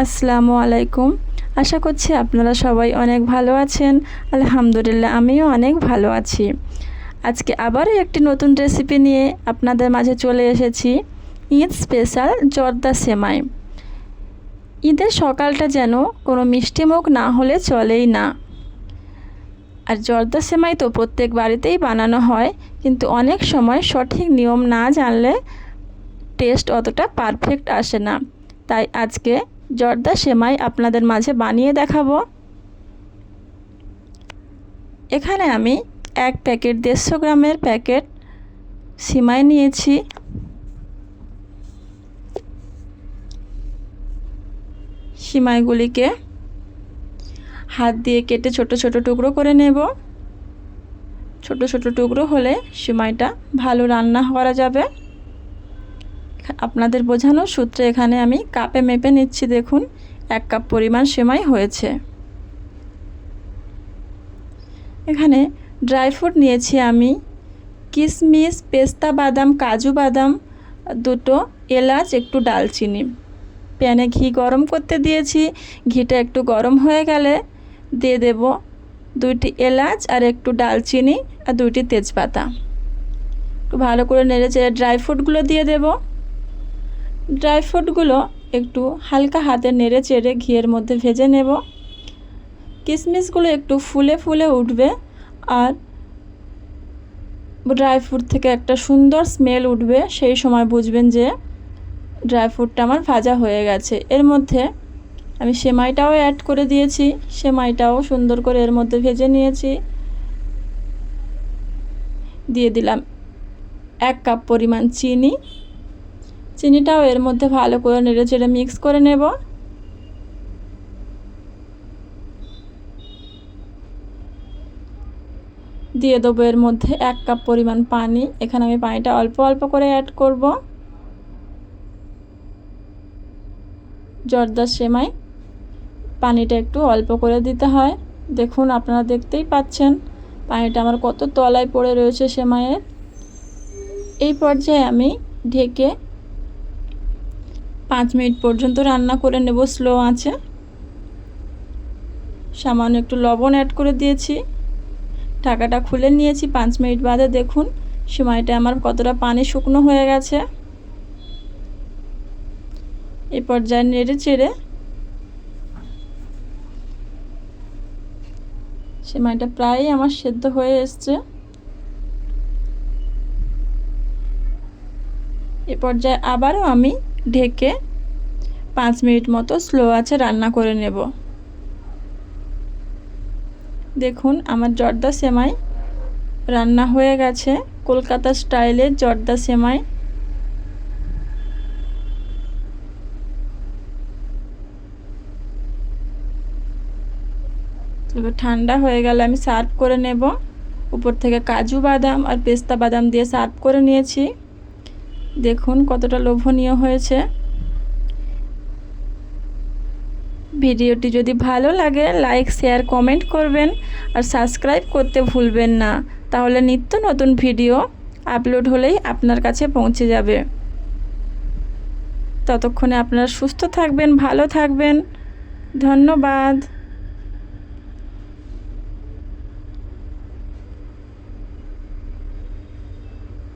আসসালামু আলাইকুম। আশা করছি আপনারা সবাই অনেক ভালো আছেন। আলহামদুলিল্লাহ আমিও অনেক ভালো আছি। আজকে আবারও একটি নতুন রেসিপি নিয়ে আপনাদের মাঝে চলে এসেছি। ঈদ স্পেশাল জর্দা সেমাই। ঈদের সকালটা যেন কোনো মিষ্টিমুখ না হলে চলেই না। আর জর্দা সেমাই তো প্রত্যেক বাড়িতেই বানানো হয়, কিন্তু অনেক সময় সঠিক নিয়ম না জানলে টেস্ট অতটা পারফেক্ট আসে না। তাই আজকে জর্দা সেমাই আপনাদের মাঝে বানিয়ে দেখাবো। এখানে আমি 1 প্যাকেট 150 গ্রামের প্যাকেট সিমাই নিয়েছি। সিমাইগুলিকে হাত দিয়ে কেটে ছোট ছোট টুকরো করে নেব। ছোট ছোট টুকরো হলে সিমাইটা ভালো রান্না করা যাবে। আপনাদের বোঝানোর সূত্রে এখানে আমি কাপে মেপে নিচ্ছি। দেখুন 1 কাপ পরিমাণ সেমাই হয়েছে। এখানে ড্রাই ফ্রুট নিয়েছি আমি কিশমিশ, পেস্তা বাদাম, কাজু বাদাম, 2টো এলাচ, একটু ডালচিনি। প্যানে ঘি গরম করতে দিয়েছি। ঘিটা একটু গরম হয়ে গেলে দিয়ে দেব 2টি এলাচ আর একটু ডালচিনি আর 2টি তেজপাতা। একটু ভালো করে নেড়েচেড়ে ড্রাই ফ্রুটগুলো দিয়ে দেব। ড্রাই ফ্রুটগুলো একটু হালকা হাতে নেড়ে চেড়ে ঘিয়ের মধ্যে ভেজে নেব। কিশমিশগুলো একটু ফুলে ফুলে উঠবে আর ড্রাই ফ্রুট থেকে একটা সুন্দর স্মেল উঠবে। সেই সময় বুঝবেন যে ড্রাই ফ্রুটটা আমার ভাজা হয়ে গেছে। এর মধ্যে আমি সেমাইটাও অ্যাড করে দিয়েছি। সেমাইটাও সুন্দর করে এর মধ্যে ভেজে নিয়েছি। দিয়ে দিলাম 1 কাপ পরিমাণ চিনি। চিনিটাও এর মধ্যে ভালো করে নেড়ে চেড়ে মিক্স করে নেব। দিয়ে দেবো এর মধ্যে 1 কাপ পরিমাণ পানি। এখানে আমি পানিটা অল্প অল্প করে অ্যাড করব। জর্দা সেমাই পানিটা একটু অল্প করে দিতে হয়। দেখুন আপনারা দেখতেই পাচ্ছেন পানিটা আমার কত তলায় পড়ে রয়েছে সেমাইয়ের। এই পর্যায়ে আমি ঢেকে 5 মিনিট পর্যন্ত রান্না করে নেব স্লো আঁচে। সামান্য একটু লবণ অ্যাড করে দিয়েছি। ঢাকাটা খুলে নিয়েছি। 5 মিনিট বাদে দেখুন সেমাইটা আমার কতটা পানি শুকনো হয়ে গেছে। এই পর্যায়ে নেড়ে চেড়ে সেমাইটা প্রায় আমার সেদ্ধ হয়ে এসছে। এই পর্যায়ে আবারও আমি ঢেকে 5 মিনিট মতো স্লো আঁচে রান্না করে নেব। দেখুন আমার জর্দা সেমাই রান্না হয়ে গেছে। কলকাতা স্টাইলের জর্দা সেমাই। ঠান্ডা হয়ে গেলে আমি সার্ভ করে নেব। উপর থেকে কাজু বাদাম আর পেস্তা বাদাম দিয়ে সার্ভ করে নিয়েছি। দেখুন কতটা লোভনীয় হয়েছে। ভিডিওটি যদি ভালো লাগে লাইক, শেয়ার, কমেন্ট করবেন আর সাবস্ক্রাইব করতে ভুলবেন না। তাহলে নিত্য নতুন ভিডিও আপলোড হলেই আপনার কাছে পৌঁছে যাবে। ততক্ষণে আপনারা সুস্থ থাকবেন, ভালো থাকবেন। ধন্যবাদ।